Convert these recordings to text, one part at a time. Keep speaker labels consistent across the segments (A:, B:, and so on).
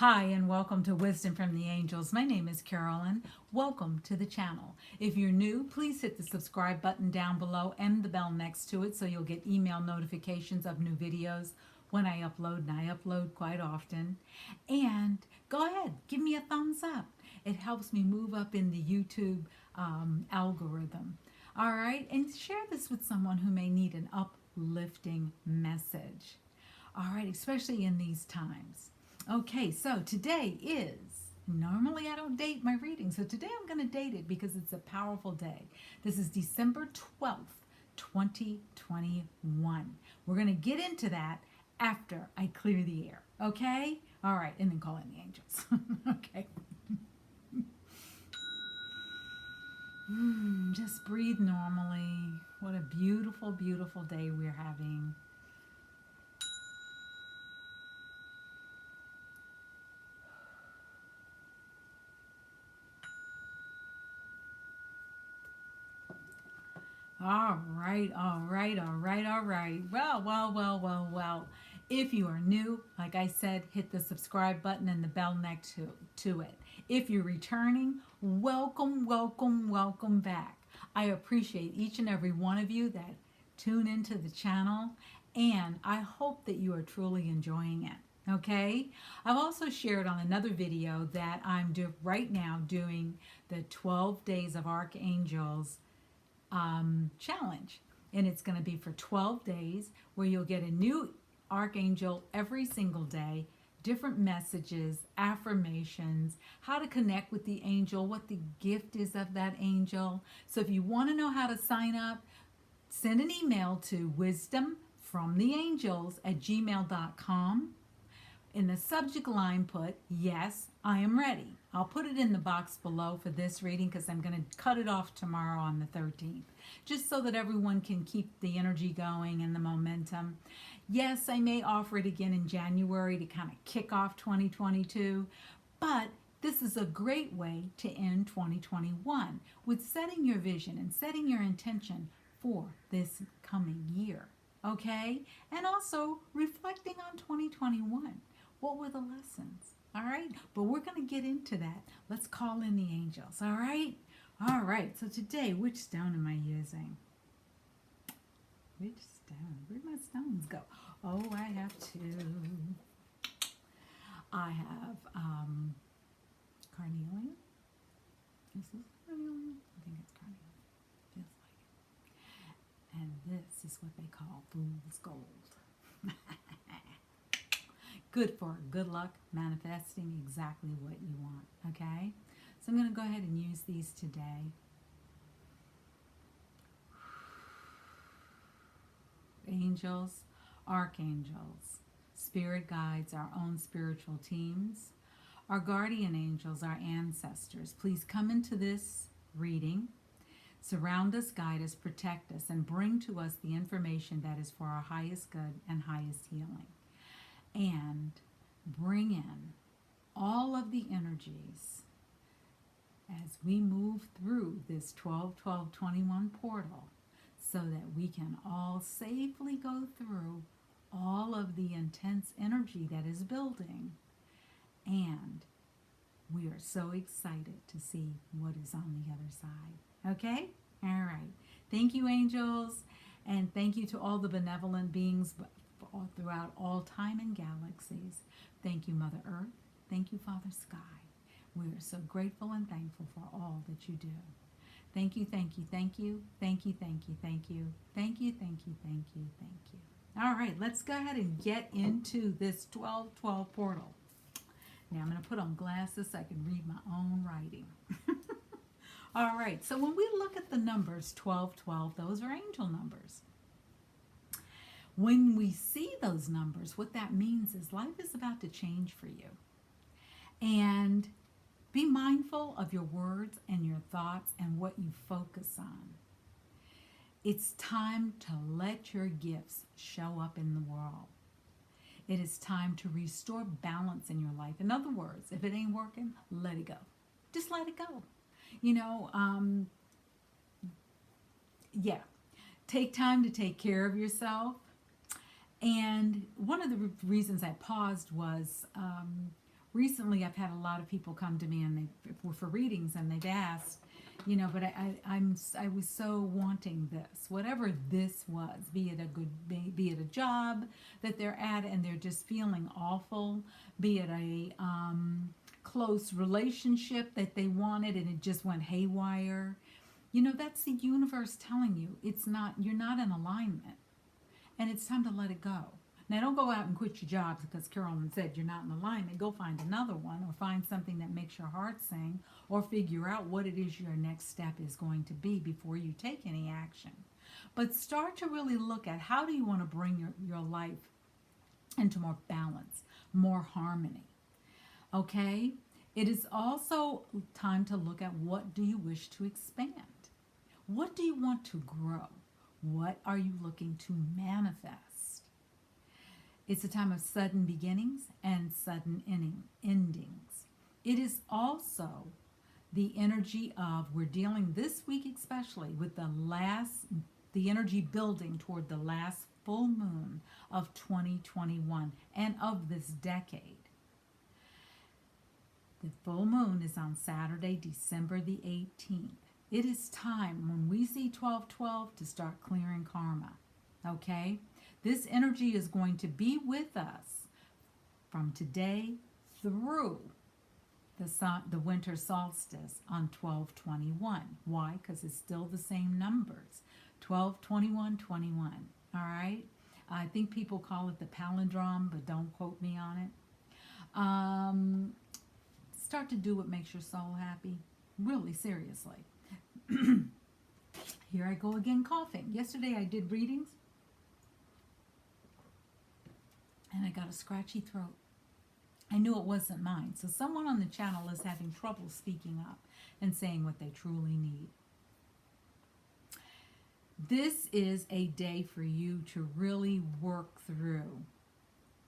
A: Hi, and welcome to Wisdom from the Angels. My name is Carolyn. Welcome to the channel. If you're new, please hit the subscribe button down below and the bell next to it so you'll get email notifications of new videos when I upload, and I upload quite often. And go ahead, give me a thumbs up. It helps me move up in the YouTube algorithm. All right, and share this with someone who may need an uplifting message. All right, especially in these times. Okay, so today is, normally I don't date my reading, so today I'm going to date it because it's a powerful day. This is December 12th, 2021. We're going to get into that after I clear the air, okay? All right, and then call in the angels, okay? Just breathe normally. What a beautiful, beautiful day we're having. All right, all right, all right, all right. Well. If you are new, like I said, hit the subscribe button and the bell next to it. If you're returning, welcome, welcome, welcome back. I appreciate each and every one of you that tune into the channel, and I hope that you are truly enjoying it. Okay, I've also shared on another video that I'm right now doing the 12 days of Archangels challenge, and it's going to be for 12 days where you'll get a new archangel every single day, different messages, affirmations, how to connect with the angel, what the gift is of that angel. So if you want to know how to sign up, send an email to wisdomfromtheangels@gmail.com. In the subject line, put, yes, I am ready. I'll put it in the box below for this reading because I'm going to cut it off tomorrow on the 13th, just so that everyone can keep the energy going and the momentum. Yes, I may offer it again in January to kind of kick off 2022, but this is a great way to end 2021 with setting your vision and setting your intention for this coming year, okay? And also reflecting on 2021. What were the lessons? All right, but we're going to get into that. Let's call in the angels, all right? All right, so today, which stone am I using? Which stone? Where'd my stones go? Oh, I have two. I have carnelian. Is this carnelian? I think it's carnelian. Feels like it. And this is what they call fool's gold. Good for good luck, manifesting exactly what you want, okay? So I'm going to go ahead and use these today. Angels, archangels, spirit guides, our own spiritual teams, our guardian angels, our ancestors. Please come into this reading, surround us, guide us, protect us, and bring to us the information that is for our highest good and highest healing. And bring in all of the energies as we move through this 12-12-21 portal so that we can all safely go through all of the intense energy that is building. And we are so excited to see what is on the other side. Okay? All right. Thank you, angels, and thank you to all the benevolent beings throughout all time and galaxies. Thank you, Mother Earth. Thank you, Father Sky. We are so grateful and thankful for all that you do. Thank you, thank you, thank you, thank you, thank you, thank you, thank you, thank you, thank you, thank you. All right, let's go ahead and get into this 12-12 portal. Now I'm going to put on glasses so I can read my own writing. All right, so when we look at the numbers 12-12, those are angel numbers. When we see those numbers, what that means is life is about to change for you. And be mindful of your words and your thoughts and what you focus on. It's time to let your gifts show up in the world. It is time to restore balance in your life. In other words, if it ain't working, let it go. Just let it go. Take time to take care of yourself. And one of the reasons I paused was recently I've had a lot of people come to me and they for readings, and they've asked, you know, but I was so wanting this, whatever this was, be it a good, be it a job that they're at and they're just feeling awful, be it a close relationship that they wanted and it just went haywire. You know, that's the universe telling you it's not, you're not in alignment, and it's time to let it go. Now, don't go out and quit your jobs because Carolyn said you're not in alignment. Go find another one, or find something that makes your heart sing, or figure out what it is your next step is going to be before you take any action. But start to really look at, how do you want to bring your life into more balance, more harmony. Okay? It is also time to look at, what do you wish to expand? What do you want to grow? What are you looking to manifest? It's a time of sudden beginnings and sudden endings. It is also the energy of, we're dealing this week especially with the energy building toward the last full moon of 2021 and of this decade. The full moon is on Saturday, December the 18th. It is time, when we see 12/12, to start clearing karma. Okay? This energy is going to be with us from today through the winter solstice on 12/21. Why? Because it's still the same numbers. 12/21/21. All right? I think people call it the palindrome, but don't quote me on it. Start to do what makes your soul happy. Really, seriously. Here I go again coughing. Yesterday I did readings and I got a scratchy throat. I knew it wasn't mine. So someone on the channel is having trouble speaking up and saying what they truly need. This is a day for you to really work through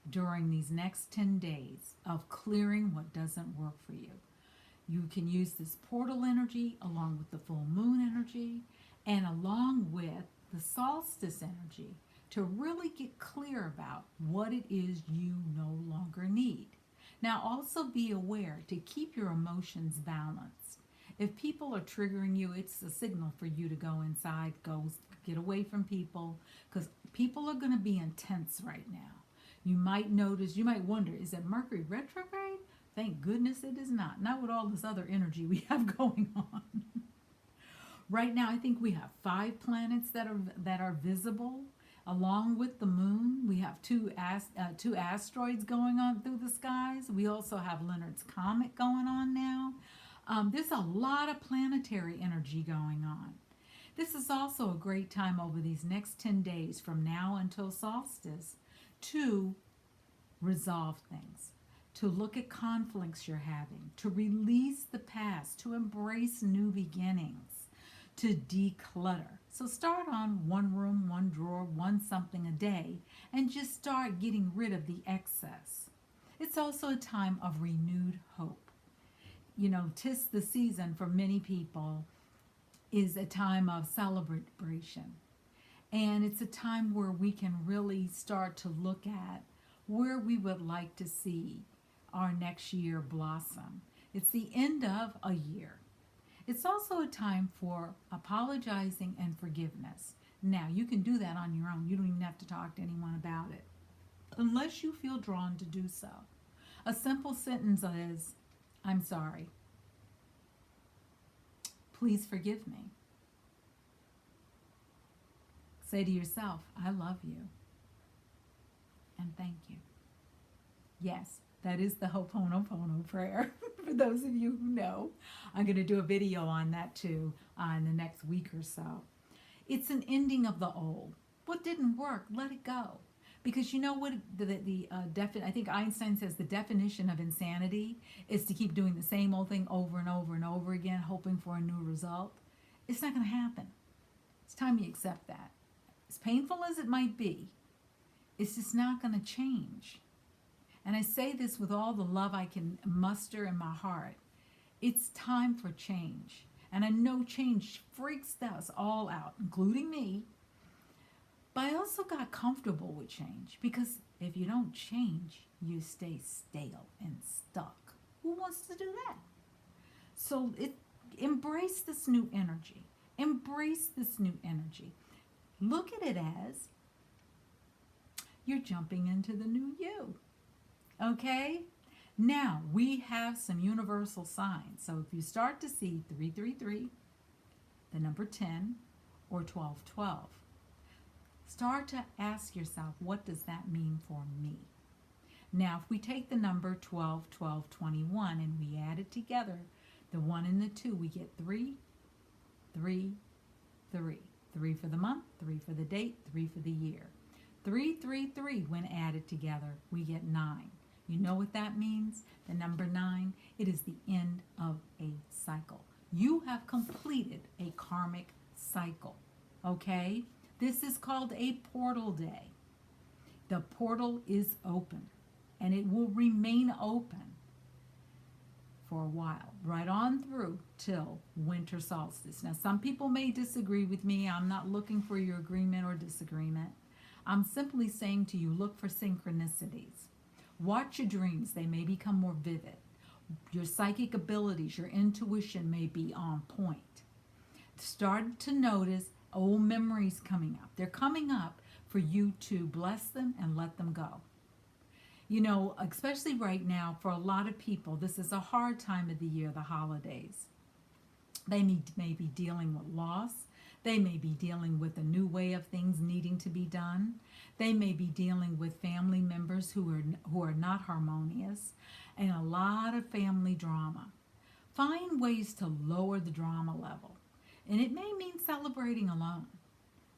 A: during these next 10 days of clearing what doesn't work for you. You can use this portal energy along with the full moon energy and along with the solstice energy to really get clear about what it is you no longer need. Now, also be aware to keep your emotions balanced. If people are triggering you, it's a signal for you to go inside, go get away from people, because people are going to be intense right now. You might notice, you might wonder, is it Mercury retrograde? Thank goodness it is not. Not with all this other energy we have going on. Right now, I think we have 5 planets that are visible. Along with the moon, we have two asteroids going on through the skies. We also have Leonard's Comet going on now. There's a lot of planetary energy going on. This is also a great time over these next 10 days from now until solstice to resolve things, to look at conflicts you're having, to release the past, to embrace new beginnings, to declutter. So start on one room, one drawer, one something a day, and just start getting rid of the excess. It's also a time of renewed hope. You know, 'tis the season for many people is a time of celebration. And it's a time where we can really start to look at where we would like to see our next year blossom. It's the end of a year. It's also a time for apologizing and forgiveness. Now, you can do that on your own. You don't even have to talk to anyone about it, unless you feel drawn to do so. A simple sentence is, I'm sorry. Please forgive me. Say to yourself, I love you. And thank you. Yes, that is the Ho'oponopono prayer. For those of you who know, I'm going to do a video on that too in the next week or so. It's an ending of the old. What didn't work, let it go. Because you know what, I think Einstein says the definition of insanity is to keep doing the same old thing over and over and over again, hoping for a new result. It's not going to happen. It's time you accept that. As painful as it might be, it's just not going to change. And I say this with all the love I can muster in my heart. It's time for change. And I know change freaks us all out, including me. But I also got comfortable with change, because if you don't change, you stay stale and stuck. Who wants to do that? So embrace this new energy. Embrace this new energy. Look at it as you're jumping into the new you. Okay? Now, we have some universal signs. So if you start to see 333, the number 10, or 1212, start to ask yourself, what does that mean for me? Now, if we take the number 12, 12, 21, and we add it together, the 1 and the 2, we get 3, 3, 3. 3 for the month, 3 for the date, 3 for the year. 3, 3, 3, when added together, we get 9. You know what that means? The number 9, it is the end of a cycle. You have completed a karmic cycle, okay? This is called a portal day. The portal is open, and it will remain open for a while, right on through till winter solstice. Now, some people may disagree with me. I'm not looking for your agreement or disagreement. I'm simply saying to you, look for synchronicities. Watch your dreams. They may become more vivid. Your psychic abilities, your intuition may be on point. Start to notice old memories coming up. They're coming up for you to bless them and let them go. You know, especially right now, for a lot of people, this is a hard time of the year, the holidays. They may be dealing with loss. They may be dealing with a new way of things needing to be done. They may be dealing with family members who are not harmonious, and a lot of family drama. Find ways to lower the drama level. And it may mean celebrating alone.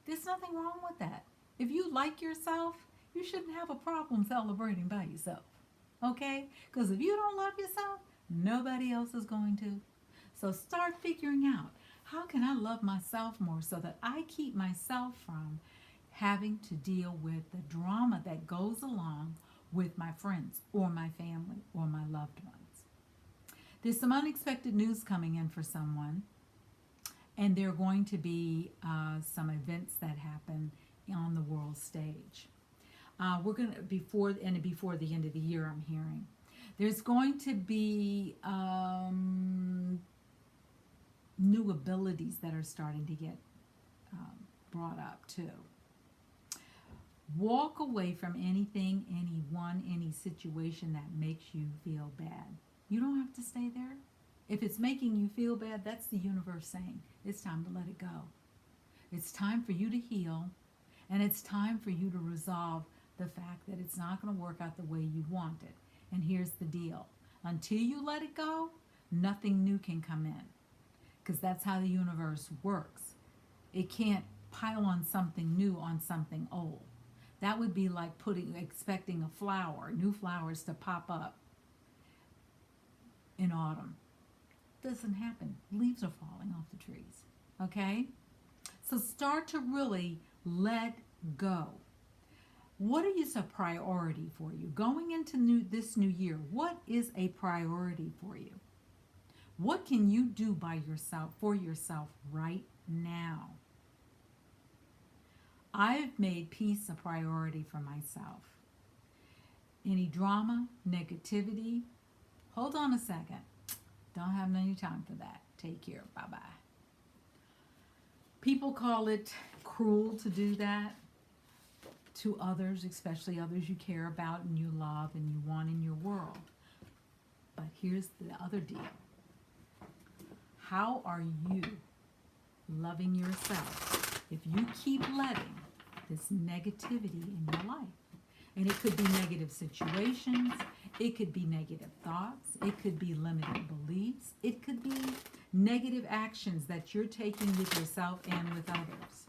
A: There's nothing wrong with that. If you like yourself, you shouldn't have a problem celebrating by yourself. Okay? Because if you don't love yourself, nobody else is going to. So start figuring out, how can I love myself more so that I keep myself from having to deal with the drama that goes along with my friends or my family or my loved ones. There's some unexpected news coming in for someone, and there are going to be some events that happen on the world stage. We're going to, before the end of the year, I'm hearing, there's going to be new abilities that are starting to get brought up too. Walk away from anything, anyone, any situation that makes you feel bad. You don't have to stay there. If it's making you feel bad, that's the universe saying it's time to let it go. It's time for you to heal, and it's time for you to resolve the fact that it's not going to work out the way you want it. And here's the deal. Until you let it go, nothing new can come in. Because that's how the universe works. It can't pile on something new on something old. That would be like expecting new flowers to pop up in autumn. Doesn't happen. Leaves are falling off the trees. Okay? So start to really let go. What is a priority for you? Going into this new year, what is a priority for you? What can you do by yourself, for yourself right now? I've made peace a priority for myself. Any drama, negativity, hold on a second. Don't have any time for that. Take care. Bye-bye. People call it cruel to do that to others, especially others you care about and you love and you want in your world. But here's the other deal. How are you loving yourself if you keep letting this negativity in your life? And it could be negative situations, it could be negative thoughts, it could be limited beliefs, it could be negative actions that you're taking with yourself and with others.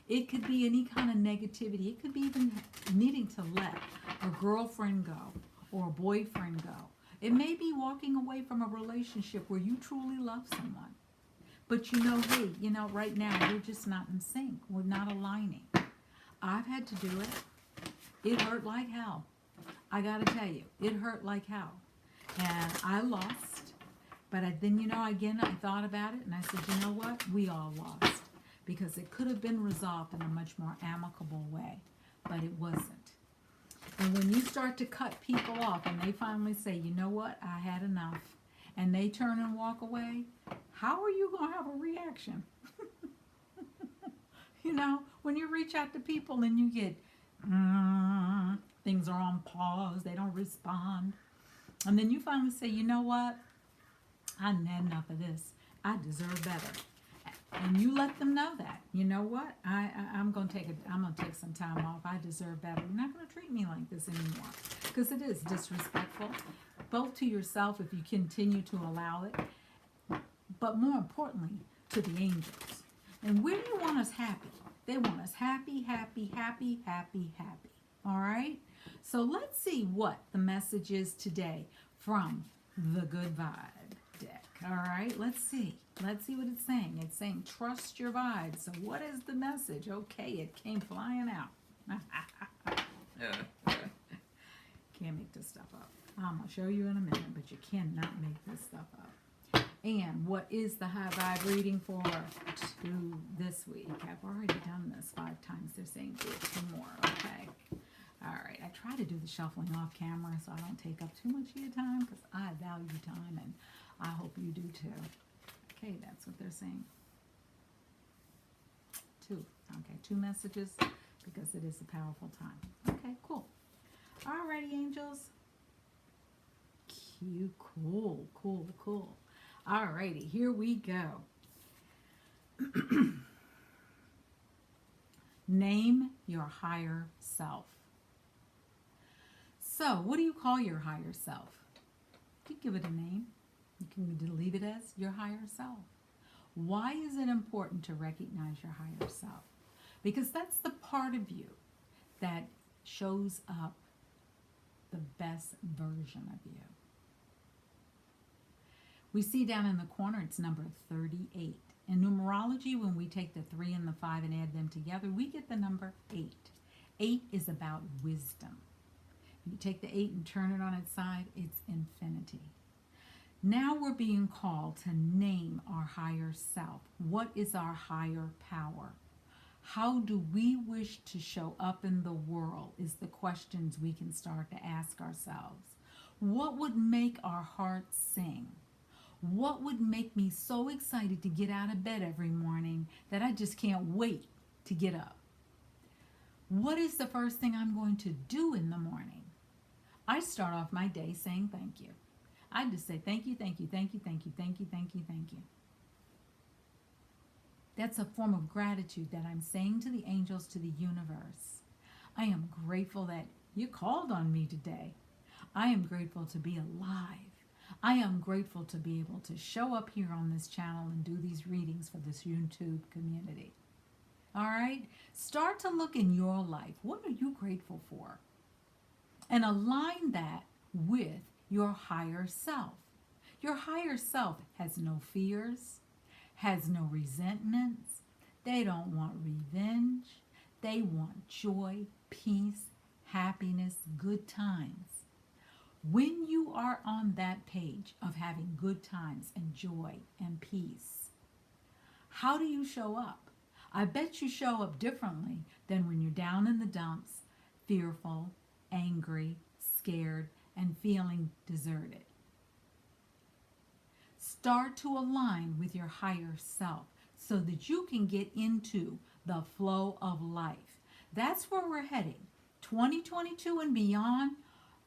A: It could be any kind of negativity. It could be even needing to let a girlfriend go or a boyfriend go. It may be walking away from a relationship where you truly love someone. But you know, hey, right now we're just not in sync. We're not aligning. I've had to do it. It hurt like hell. I got to tell you, it hurt like hell. And I lost. But then, again, I thought about it and I said, you know what? We all lost. Because it could have been resolved in a much more amicable way. But it wasn't. And when you start to cut people off and they finally say, you know what, I had enough, and they turn and walk away, how are you going to have a reaction? You know, when you reach out to people and you get, things are on pause, they don't respond, and then you finally say, you know what, I had enough of this. I deserve better. And you let them know that. You know what? I'm gonna take some time off. I deserve better. You're not gonna treat me like this anymore. Because it is disrespectful, both to yourself if you continue to allow it, but more importantly, to the angels. And where do you want us happy? They want us happy, happy, happy, happy, happy. All right? So let's see what the message is today from the Good Vibe deck. All right, let's see. Let's see what it's saying. It's saying trust your vibe. So what is the message? Okay, it came flying out. Can't make this stuff up. I'm going to show you in a minute, but you cannot make this stuff up. And what is the high vibe reading for this week? I've already done this 5 times. They're saying do it 2 more. Okay. All right. I try to do the shuffling off camera so I don't take up too much of your time because I value time and I hope you do too. Okay, that's what they're saying. 2. Okay, 2 messages because it is a powerful time. Okay, cool. Alrighty, angels. Cute, cool, cool, cool. Alrighty, here we go. Name your higher self. So, what do you call your higher self? You give it a name. You can leave it as your higher self. Why is it important to recognize your higher self? Because that's the part of you that shows up the best version of you. We see down in the corner, it's number 38. In numerology, when we take the 3 and the 5 and add them together, we get the number 8. 8 is about wisdom. You take the 8 and turn it on its side, it's infinity. Now we're being called to name our higher self. What is our higher power? How do we wish to show up in the world is the questions we can start to ask ourselves. What would make our hearts sing? What would make me so excited to get out of bed every morning that I just can't wait to get up? What is the first thing I'm going to do in the morning? I start off my day saying thank you. I just say thank you, thank you, thank you, thank you, thank you, thank you, thank you. That's a form of gratitude that I'm saying to the angels, to the universe. I am grateful that you called on me today. I am grateful to be alive. I am grateful to be able to show up here on this channel and do these readings for this YouTube community. All right? Start to look in your life. What are you grateful for? And align that with your higher self. Your higher self has no fears, has no resentments. They don't want revenge. They want joy, peace, happiness, good times. When you are on that page of having good times and joy and peace, how do you show up? I bet you show up differently than when you're down in the dumps, fearful, angry, scared, and feeling deserted. Start to align with your higher self so that you can get into the flow of life. That's where we're heading. 2022 and beyond,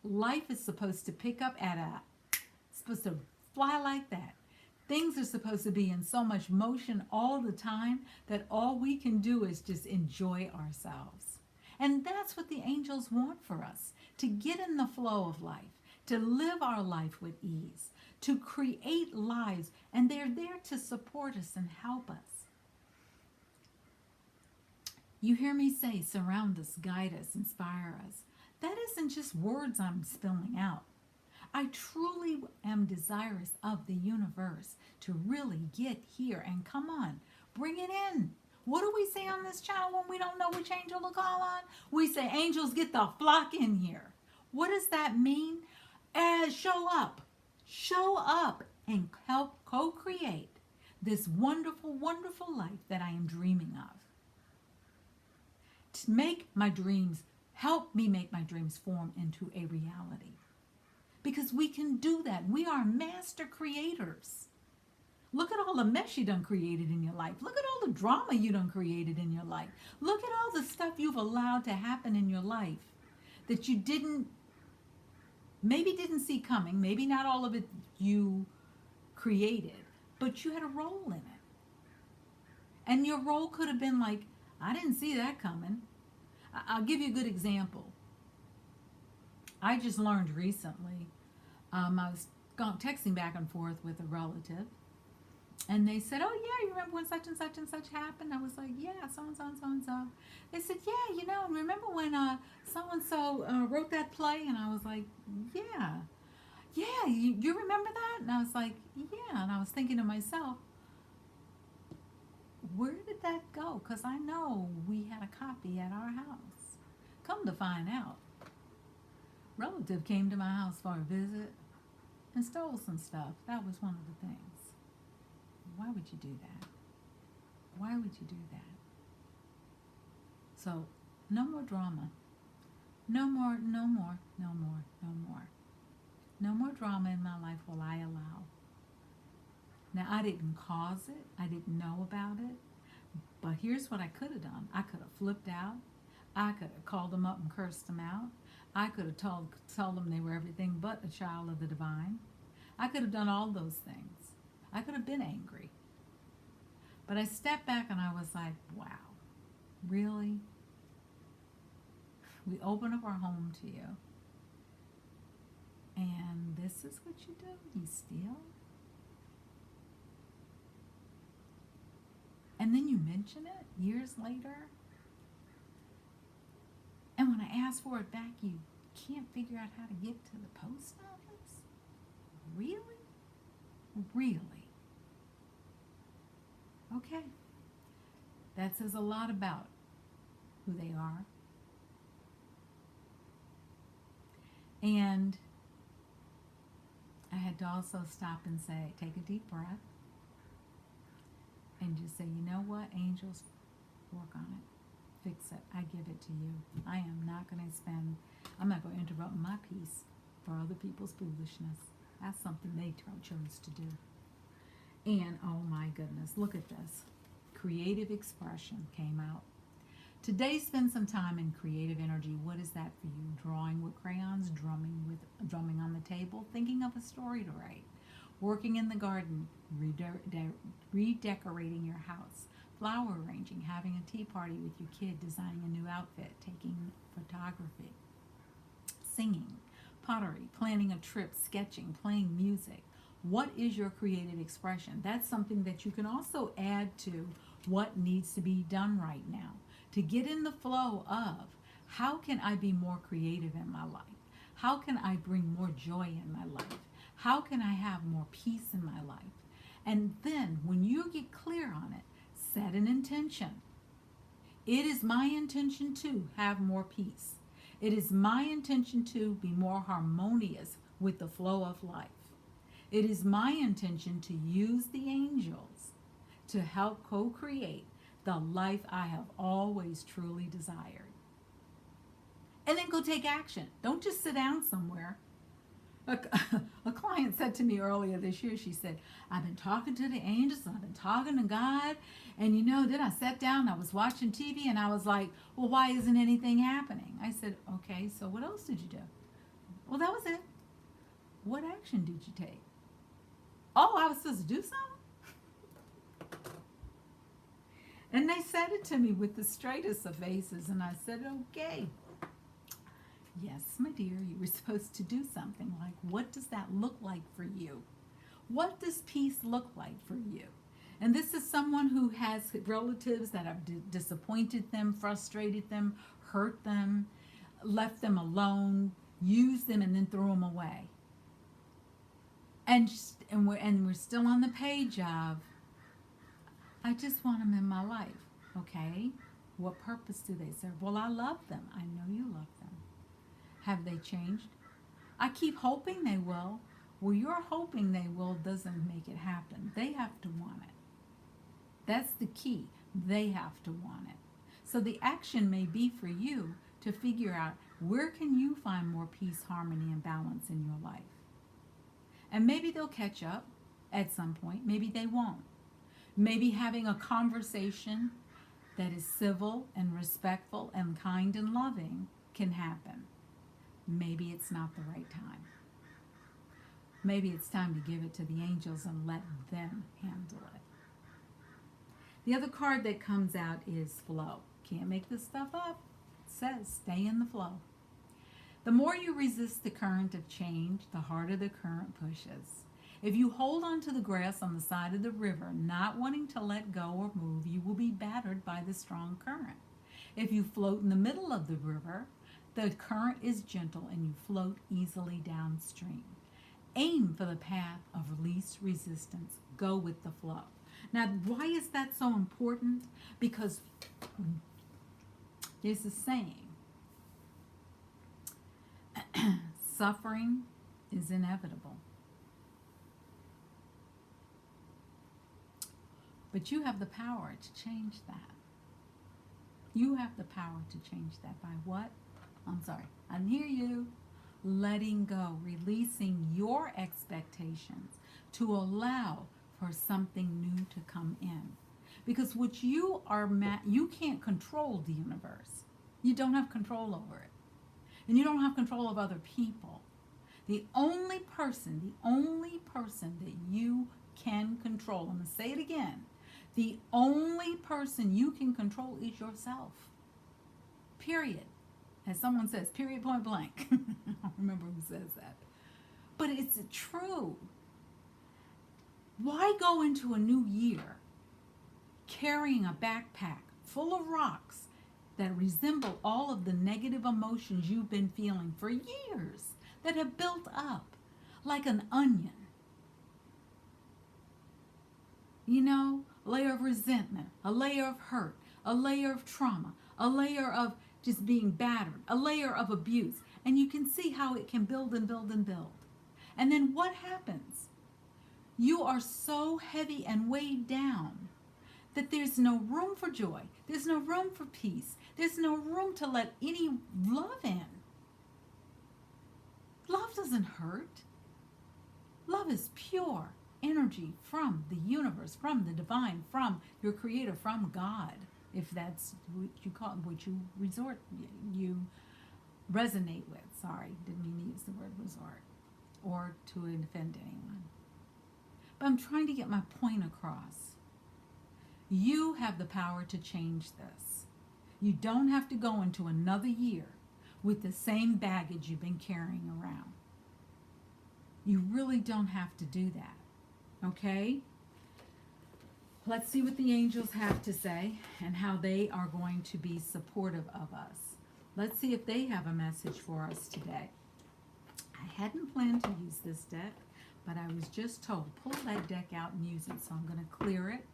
A: life is supposed to pick up supposed to fly like that. Things are supposed to be in so much motion all the time that all we can do is just enjoy ourselves. And that's what the angels want for us, to get in the flow of life, to live our life with ease, to create lives, and they're there to support us and help us. You hear me say, surround us, guide us, inspire us. That isn't just words I'm spilling out. I truly am desirous of the universe to really get here and come on, bring it in. What do we say on this channel when we don't know which angel to call on? We say, angels, get the flock in here. What does that mean? Show up and help co-create this wonderful, wonderful life that I am dreaming of. To make my dreams Help me make my dreams form into a reality. Because we can do that. We are master creators. Look at all the mess you done created in your life. Look at all the drama you done created in your life. Look at all the stuff you've allowed to happen in your life that you maybe didn't see coming. Maybe not all of it you created, but you had a role in it. And your role could have been like, I didn't see that coming. I'll give you a good example. I just learned recently, I was texting back and forth with a relative, and they said, oh yeah, you remember when such and such and such happened? I was like, yeah, so-and-so and so-and-so. They said, yeah, and remember when so-and-so wrote that play? And I was like, yeah. Yeah, you remember that? And I was like, yeah. And I was thinking to myself, where did that go? Because I know we had a copy at our house. Come to find out, relative came to my house for a visit and stole some stuff. That was one of the things. Why would you do that? Why would you do that? So, no more drama. No more, no more, no more, no more. No more drama in my life will I allow. Now, I didn't cause it. I didn't know about it. But here's what I could have done. I could have flipped out. I could have called them up and cursed them out. I could have told them they were everything but a child of the divine. I could have done all those things. I could have been angry. But I stepped back and I was like, wow, really? We open up our home to you. And this is what you do? You steal? And then you mention it years later? And when I ask for it back, you can't figure out how to get to the post office? Really? Really? Okay. That says a lot about who they are. And I had to also stop and say, take a deep breath and just say, you know what, angels, work on it. Fix it. I give it to you. I'm not going to interrupt my peace for other people's foolishness. That's something they chose to do. And oh my goodness, look at this. Creative expression came out. Today, spend some time in creative energy. What is that for you? Drawing with crayons, drumming on the table, thinking of a story to write, working in the garden, redecorating your house, flower arranging, having a tea party with your kid, designing a new outfit, taking photography, singing, pottery, planning a trip, sketching, playing music. What is your creative expression? That's something that you can also add to what needs to be done right now to get in the flow of how can I be more creative in my life? How can I bring more joy in my life? How can I have more peace in my life? And then when you get clear on it, set an intention. It is my intention to have more peace. It is my intention to be more harmonious with the flow of life. It is my intention to use the angels to help co-create the life I have always truly desired. And then go take action. Don't just sit down somewhere. A client said to me earlier this year, she said, I've been talking to the angels, and I've been talking to God, and then I sat down, I was watching TV, and I was like, well, why isn't anything happening? I said, okay, so what else did you do? Well, that was it. What action did you take? Oh, I was supposed to do something? And they said it to me with the straightest of faces, and I said, okay. Yes, my dear, you were supposed to do something. Like, what does that look like for you? What does peace look like for you? And this is someone who has relatives that have disappointed them, frustrated them, hurt them, left them alone, used them, and then threw them away. And we're still on the page of, I just want them in my life. Okay, what purpose do they serve? Well, I love them. I know you love them. Have they changed? I keep hoping they will. Well, your hoping they will doesn't make it happen. They have to want it. That's the key. They have to want it. So the action may be for you to figure out where can you find more peace, harmony, and balance in your life. And maybe they'll catch up at some point. Maybe they won't. Maybe having a conversation that is civil and respectful and kind and loving can happen. Maybe it's not the right time. Maybe it's time to give it to the angels and let them handle it. The other card that comes out is flow. Can't make this stuff up. It says stay in the flow. The more you resist the current of change, the harder the current pushes. If you hold on to the grass on the side of the river, not wanting to let go or move, you will be battered by the strong current. If you float in the middle of the river, the current is gentle and you float easily downstream. Aim for the path of least resistance. Go with the flow. Now, why is that so important? Because there's a saying, suffering is inevitable. But you have the power to change that. You have the power to change that by what? I'm sorry, I didn't hear you. Letting go, releasing your expectations to allow for something new to come in. Because what you are, you can't control the universe. You don't have control over it. And you don't have control of other people. The only person that you can control, I'm going to say it again, the only person you can control is yourself. Period. As someone says, period, point blank. I don't remember who says that. But it's true. Why go into a new year carrying a backpack full of rocks that resemble all of the negative emotions you've been feeling for years, that have built up like an onion? You know, a layer of resentment, a layer of hurt, a layer of trauma, a layer of just being battered, a layer of abuse. And you can see how it can build and build and build. And then what happens? You are so heavy and weighed down that there's no room for joy. There's no room for peace. There's no room to let any love in. Love doesn't hurt. Love is pure energy from the universe, from the divine, from your creator, from God. If that's what you call, what you you resonate with. Sorry, didn't mean to use the word resort or to offend anyone. But I'm trying to get my point across. You have the power to change this. You don't have to go into another year with the same baggage you've been carrying around. You really don't have to do that. Okay? Let's see what the angels have to say and how they are going to be supportive of us. Let's see if they have a message for us today. I hadn't planned to use this deck, but I was just told, pull that deck out and use it. So I'm going to clear it,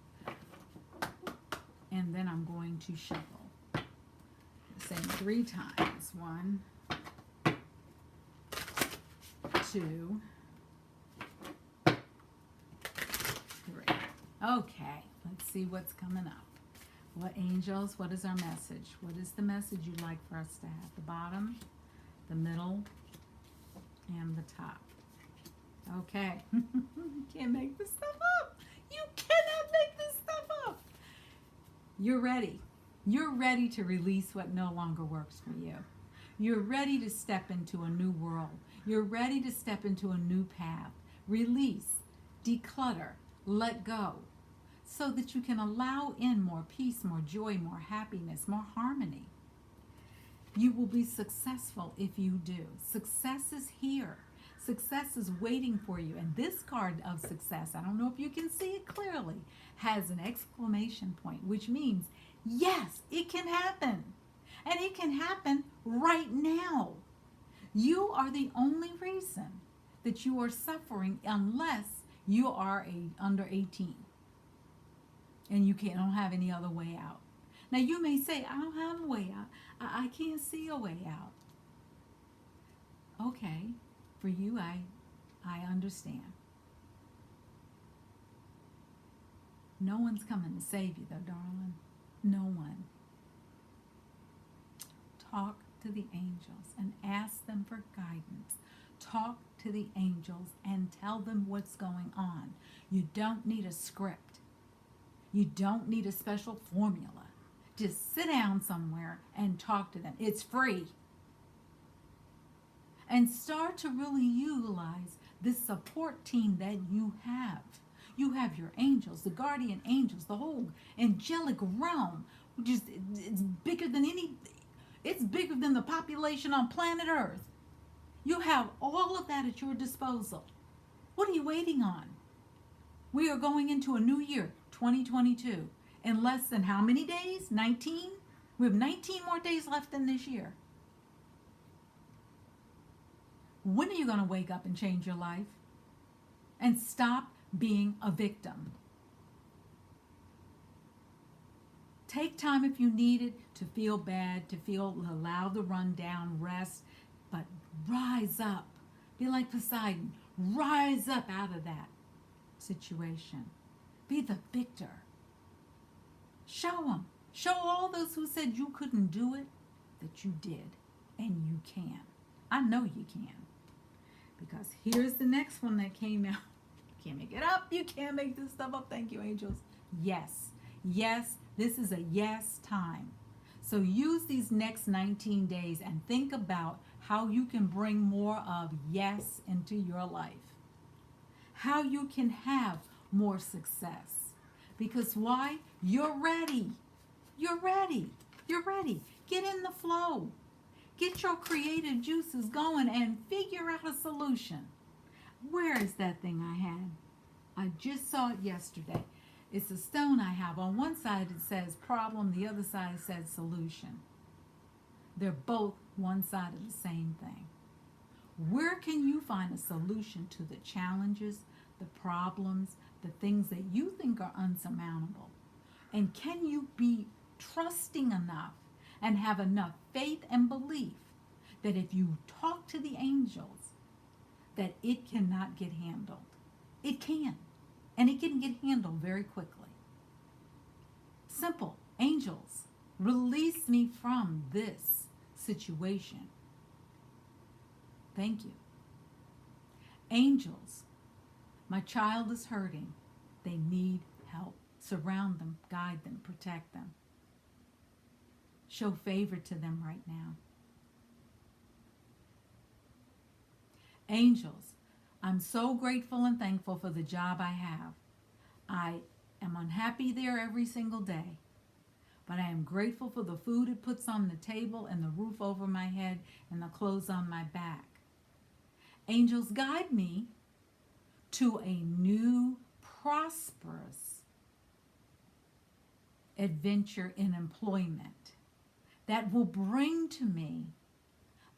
A: and then I'm going to shuffle. Say 3 times. 1, 2, 3. Okay, let's see what's coming up. What angels, what is our message? What is the message you'd like for us to have? The bottom, the middle, and the top. Okay. You can't make this stuff up. You cannot make this stuff up. You're ready. You're ready to release what no longer works for you. You're ready to step into a new world. You're ready to step into a new path. Release, declutter, let go, so that you can allow in more peace, more joy, more happiness, more harmony. You will be successful if you do. Success is here. Success is waiting for you. And this card of success, I don't know if you can see it clearly, has an exclamation point, which means, yes, it can happen. And it can happen right now. You are the only reason that you are suffering unless you are under 18. And you don't have any other way out. Now you may say, I don't have a way out. I can't see a way out. Okay, for you, I understand. No one's coming to save you though, darling. No one. Talk to the angels and ask them for guidance. Talk to the angels and tell them what's going on. You don't need a script. You don't need a special formula. Just sit down somewhere and talk to them. It's free. And start to really utilize this support team that you have. You have your angels, the guardian angels, the whole angelic realm, which is it's bigger than the population on planet Earth. You have all of that at your disposal. What are you waiting on? We are going into a new year, 2022. In less than how many days? 19? We have 19 more days left in this year. When are you going to wake up and change your life? And stop being a victim. Take time if you need it to feel bad, allow the rundown, rest, but rise up. Be like Poseidon. Rise up out of that situation. Be the victor. Show them. Show all those who said you couldn't do it that you did, and you can. I know you can. Because here's the next one that came out. You can't make it up. You can't make this stuff up. Thank you, angels. Yes. Yes. This is a yes time. So use these next 19 days and think about how you can bring more of yes into your life. How you can have more success. Because why? You're ready. You're ready. You're ready. Get in the flow. Get your creative juices going and figure out a solution. Where is that thing I had? I just saw it yesterday. It's a stone I have. On one side it says problem, the other side says solution. They're both one side of the same thing. Where can you find a solution to the challenges, the problems, the things that you think are unsurmountable? And can you be trusting enough and have enough faith and belief that if you talk to the angels, that it cannot get handled? It can. And it can get handled very quickly. Simple. Angels, release me from this situation. Thank you. Angels, my child is hurting. They need help. Surround them, guide them, protect them. Show favor to them right now. Angels, I'm so grateful and thankful for the job I have. I am unhappy there every single day, but I am grateful for the food it puts on the table and the roof over my head and the clothes on my back. Angels, guide me to a new, prosperous adventure in employment that will bring to me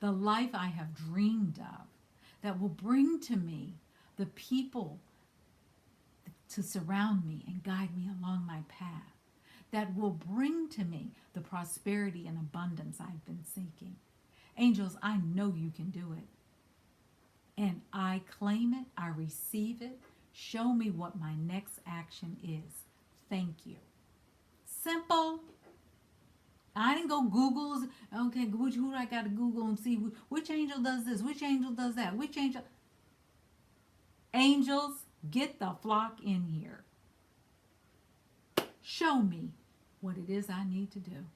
A: the life I have dreamed of, that will bring to me the people to surround me and guide me along my path, that will bring to me the prosperity and abundance I've been seeking. Angels, I know you can do it. And I claim it, I receive it. Show me what my next action is. Thank you. Simple. I didn't go Google, okay, who do I got to Google and see which angel does this, which angel does that, which angel. Angels, get the flock in here. Show me what it is I need to do.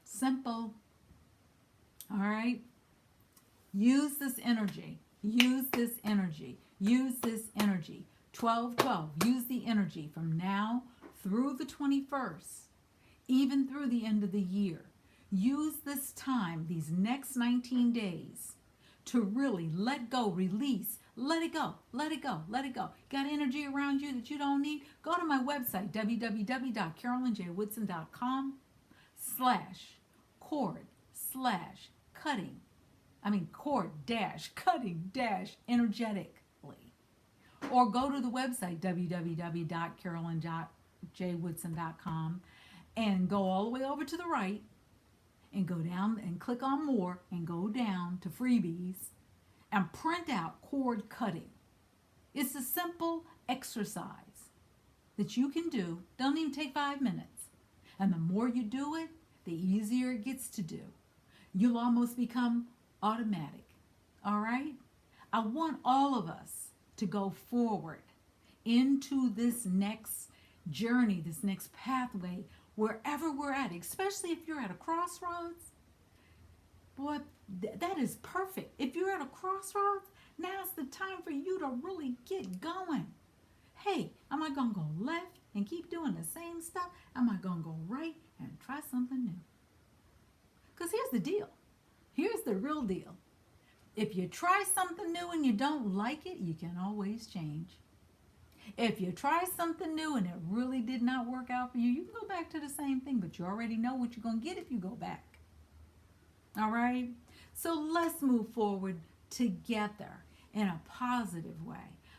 A: Simple. All right? Use this energy. Use this energy. Use this energy. 12-12. Use the energy from now through the 21st. Even through the end of the year. Use this time, these next 19 days, to really let go, release, let it go, let it go, let it go. Got energy around you that you don't need? Go to my website, www.carolynjwoodson.com/cord-cutting-energetically. Or go to the website, www.carolynjwoodson.com, and go all the way over to the right and go down and click on more and go down to freebies and print out cord cutting. It's a simple exercise that you can do. Don't even take 5 minutes. And the more you do it, the easier it gets to do. You'll almost become automatic. All right? I want all of us to go forward into this next journey, this next pathway, wherever we're at, especially if you're at a crossroads. Boy, that is perfect. If you're at a crossroads, now's the time for you to really get going. Hey, am I going to go left and keep doing the same stuff? Am I going to go right and try something new? Because here's the deal. Here's the real deal. If you try something new and you don't like it, you can always change. If you try something new and it really did not work out for you, you can go back to the same thing, but you already know what you're going to get if you go back. All right? So let's move forward together in a positive way.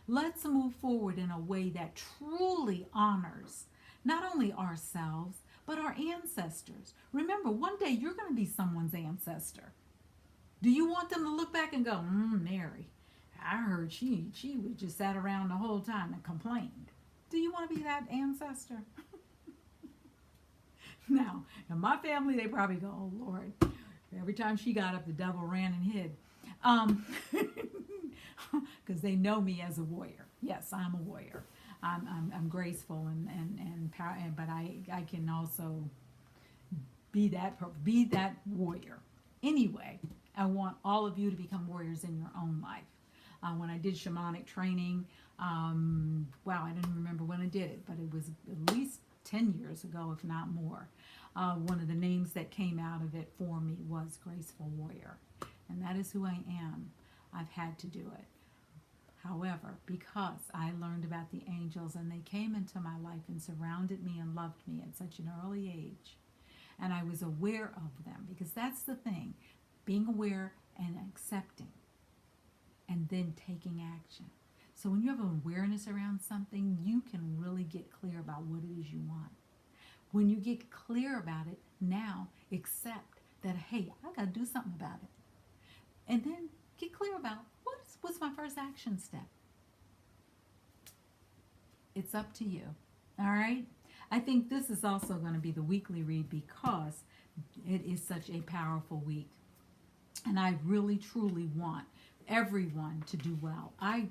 A: Let's move forward in a way that truly honors not only ourselves, but our ancestors. Remember, one day you're going to be someone's ancestor. Do you want them to look back and go, Mary, I heard she was just sat around the whole time and complained. Do you want to be that ancestor? Now, in my family, they probably go, oh, Lord. Every time she got up, the devil ran and hid. Because they know me as a warrior. Yes, I'm a warrior. I'm graceful and but I can also be that warrior. Anyway, I want all of you to become warriors in your own life. When I did shamanic training, wow, I didn't remember when I did it, but it was at least 10 years ago, if not more. One of the names that came out of it for me was Graceful Warrior. And that is who I am. I've had to do it. However, because I learned about the angels and they came into my life and surrounded me and loved me at such an early age, and I was aware of them, because that's the thing, being aware and accepting, and then taking action. So when you have awareness around something, you can really get clear about what it is you want. When you get clear about it, now accept that, hey, I got to do something about it. And then get clear about what's my first action step. It's up to you. All right? I think this is also going to be the weekly read because it is such a powerful week. And I really, truly want everyone to do well. I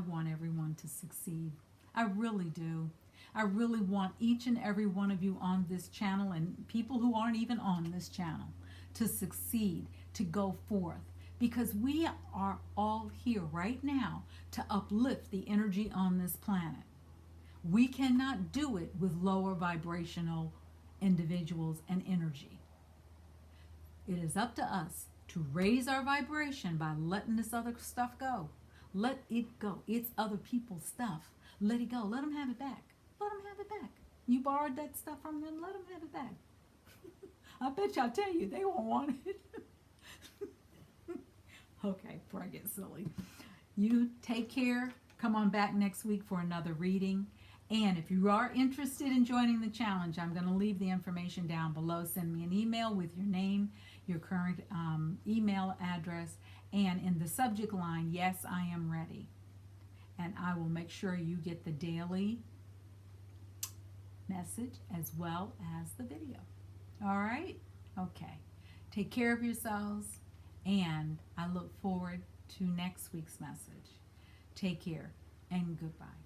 A: want everyone to succeed. I really do. I really want each and every one of you on this channel and people who aren't even on this channel to succeed, to go forth. Because we are all here right now to uplift the energy on this planet. We cannot do it with lower vibrational individuals and energy. It is up to us to raise our vibration by letting this other stuff go. Let it go. It's other people's stuff. Let it go. Let them have it back. Let them have it back. You borrowed that stuff from them. Let them have it back. I bet y'all tell you they won't want it. Okay, before I get silly. You take care. Come on back next week for another reading. And if you are interested in joining the challenge, I'm going to leave the information down below. Send me an email with your name, your current email address, and in the subject line, yes, I am ready. And I will make sure you get the daily message as well as the video. All right? Okay. Take care of yourselves, and I look forward to next week's message. Take care and goodbye.